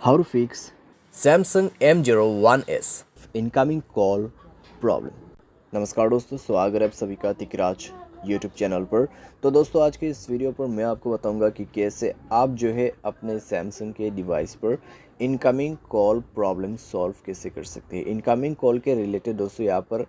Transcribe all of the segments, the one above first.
How to fix Samsung M01s. incoming call problem. नमस्कार दोस्तों, स्वागत है आप सभी का तिकराज यूट्यूब चैनल पर। तो दोस्तों, आज के इस वीडियो पर मैं आपको बताऊंगा कि कैसे आप जो है अपने सैमसंग के डिवाइस पर इनकमिंग कॉल प्रॉब्लम सॉल्व कैसे कर सकते हैं। इनकमिंग कॉल के रिलेटेड दोस्तों यहाँ पर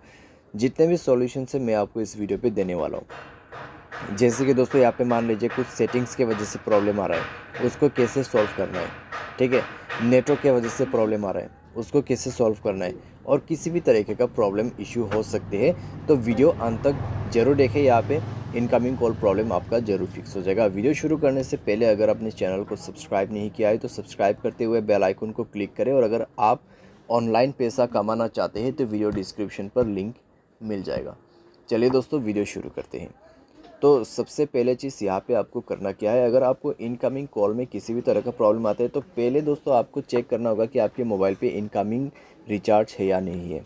जितने भी सॉल्यूशन है मैं आपको इस वीडियो पे देने वाला हूँ। जैसे कि दोस्तों यहाँ पे मान लीजिए कुछ सेटिंग्स की वजह से प्रॉब्लम आ रहा है, उसको कैसे सॉल्व करना है। ठीक है, नेटवर्क की वजह से प्रॉब्लम आ रहा है, उसको कैसे सॉल्व करना है, और किसी भी तरीके का प्रॉब्लम इशू हो सकते हैं तो वीडियो अंत तक जरूर देखें। यहाँ पे इनकमिंग कॉल प्रॉब्लम आपका जरूर फिक्स हो जाएगा। वीडियो शुरू करने से पहले अगर आपने चैनल को सब्सक्राइब नहीं किया है तो सब्सक्राइब करते हुए बेल आइकन को क्लिक करें, और अगर आप ऑनलाइन पैसा कमाना चाहते हैं तो वीडियो डिस्क्रिप्शन पर लिंक मिल जाएगा। चलिए दोस्तों, वीडियो शुरू करते हैं। तो सबसे पहले चीज़ यहाँ पे आपको करना क्या है, अगर आपको इनकमिंग कॉल में किसी भी तरह का प्रॉब्लम आता है तो पहले दोस्तों आपको चेक करना होगा कि आपके मोबाइल पे इनकमिंग रिचार्ज है या नहीं है।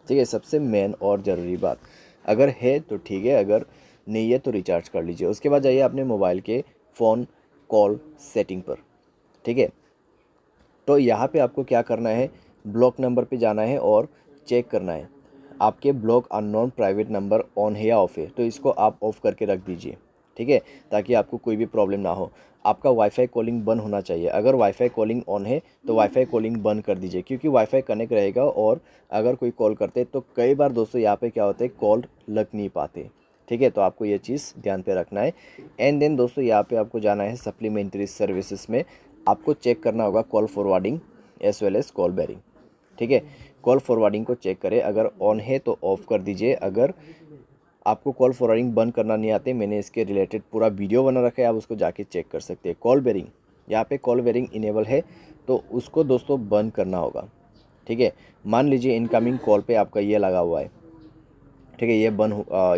ठीक है, सबसे मेन और ज़रूरी बात, अगर है तो ठीक है, अगर नहीं है तो रिचार्ज कर लीजिए। उसके बाद जाइए अपने मोबाइल के फ़ोन कॉल सेटिंग पर। ठीक है, तो यहाँ पे आपको क्या करना है, ब्लॉक नंबर पे जाना है और चेक करना है आपके block unknown private number on है या ऑफ है। तो इसको आप ऑफ़ करके रख दीजिए। ठीक है, ताकि आपको कोई भी प्रॉब्लम ना हो। आपका वाईफाई कॉलिंग बंद होना चाहिए। अगर वाईफाई कॉलिंग ऑन है तो वाईफाई कॉलिंग बंद कर दीजिए, क्योंकि वाईफाई कनेक्ट रहेगा और अगर कोई कॉल करते तो कई बार दोस्तों यहाँ पे क्या होता है, कॉल लग नहीं पाते। ठीक है, तो आपको ये चीज़ ध्यान पे रखना है। एंड देन दोस्तों यहाँ पे आपको जाना है सप्लीमेंट्री सर्विसेज में। आपको चेक करना होगा call forwarding as well as call barring. ठीक है, कॉल फॉरवर्डिंग को चेक करें, अगर ऑन है तो ऑफ़ कर दीजिए। अगर आपको कॉल फॉरवर्डिंग बंद करना नहीं आते, मैंने इसके रिलेटेड पूरा वीडियो बना रखा है, आप उसको जाके चेक कर सकते हैं। कॉल बेरिंग, यहाँ पे कॉल बेरिंग इनेबल है तो उसको दोस्तों बंद करना होगा। ठीक है, मान लीजिए इनकमिंग कॉल पे आपका ये लगा हुआ है। ठीक है,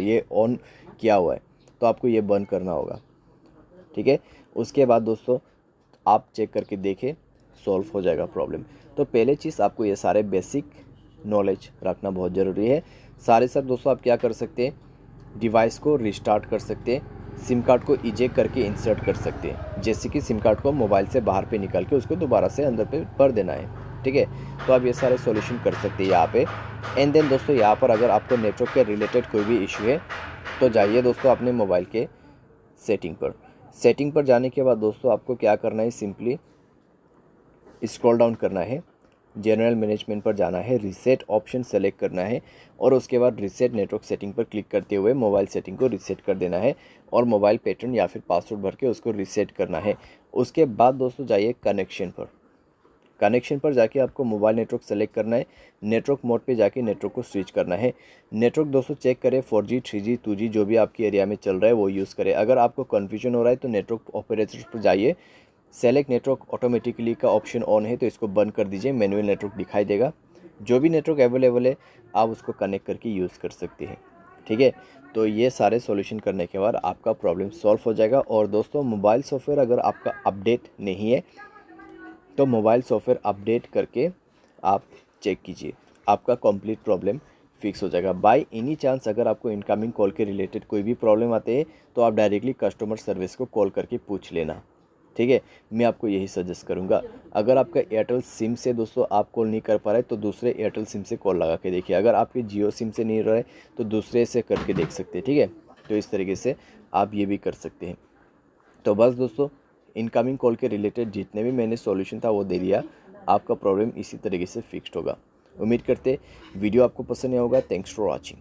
ये ऑन किया हुआ है तो आपको ये बंद करना होगा। ठीक है, उसके बाद दोस्तों आप चेक करके देखें, सॉल्व हो जाएगा प्रॉब्लम। तो पहले चीज़ आपको ये सारे बेसिक नॉलेज रखना बहुत ज़रूरी है। सारे सब दोस्तों आप क्या कर सकते हैं, डिवाइस को रिस्टार्ट कर सकते हैं, सिम कार्ड को इजेक्ट करके इंसर्ट कर सकते हैं। जैसे कि सिम कार्ड को मोबाइल से बाहर पे निकाल के उसको दोबारा से अंदर पे भर देना है। ठीक है, तो आप ये सारे सॉल्यूशन कर सकते हैं यहाँ पे। एंड देन दोस्तों यहाँ पर अगर आपको नेटवर्क के रिलेटेड कोई भी इशू है तो जाइए दोस्तों अपने मोबाइल के सेटिंग पर। सेटिंग पर जाने के बाद दोस्तों आपको क्या करना है, सिंपली स्क्रॉल डाउन करना है, जनरल मैनेजमेंट पर जाना है, रीसेट ऑप्शन सेलेक्ट करना है, और उसके बाद रीसेट नेटवर्क सेटिंग पर क्लिक करते हुए मोबाइल सेटिंग को रीसेट कर देना है, और मोबाइल पैटर्न या फिर पासवर्ड भर के उसको रीसेट करना है। उसके बाद दोस्तों जाइए कनेक्शन पर। कनेक्शन पर जाके आपको मोबाइल नेटवर्क सेलेक्ट करना है, नेटवर्क मोड पे जाके नेटवर्क को स्विच करना है। नेटवर्क दोस्तों चेक करें 4G 3G 2G जो भी आपकी एरिया में चल रहा है वो यूज़ करें। अगर आपको कन्फ्यूजन हो रहा है तो नेटवर्क ऑपरेटर्स पर जाइए, सेलेक्ट नेटवर्क ऑटोमेटिकली का ऑप्शन ऑन है तो इसको बंद कर दीजिए, मैनुअल नेटवर्क दिखाई देगा। जो भी नेटवर्क अवेलेबल है आप उसको कनेक्ट करके यूज़ कर सकते हैं। ठीक है, तो ये सारे सॉल्यूशन करने के बाद आपका प्रॉब्लम सॉल्व हो जाएगा। और दोस्तों मोबाइल सॉफ्टवेयर अगर आपका अपडेट नहीं है तो मोबाइल सॉफ्टवेयर अपडेट करके आप चेक कीजिए, आपका कंप्लीट प्रॉब्लम फिक्स हो जाएगा। बाय एनी चांस अगर आपको इनकमिंग कॉल के रिलेटेड कोई भी प्रॉब्लम आते हैं तो आप डायरेक्टली कस्टमर सर्विस को कॉल करके पूछ लेना। ठीक है, मैं आपको यही सजेस्ट करूंगा। अगर आपका एयरटेल सिम से दोस्तों आप कॉल नहीं कर पा रहे तो दूसरे एयरटेल सिम से कॉल लगा के देखिए। अगर आपके जियो सिम से नहीं रहे तो दूसरे से करके देख सकते हैं। ठीक है, तो इस तरीके से आप ये भी कर सकते हैं। तो बस दोस्तों, इनकमिंग कॉल के रिलेटेड जितने भी मैंने सॉल्यूशन था वो दे दिया, आपका प्रॉब्लम इसी तरीके से फिक्स्ड होगा। उम्मीद करते वीडियो आपको पसंद आया होगा। Thanks for watching.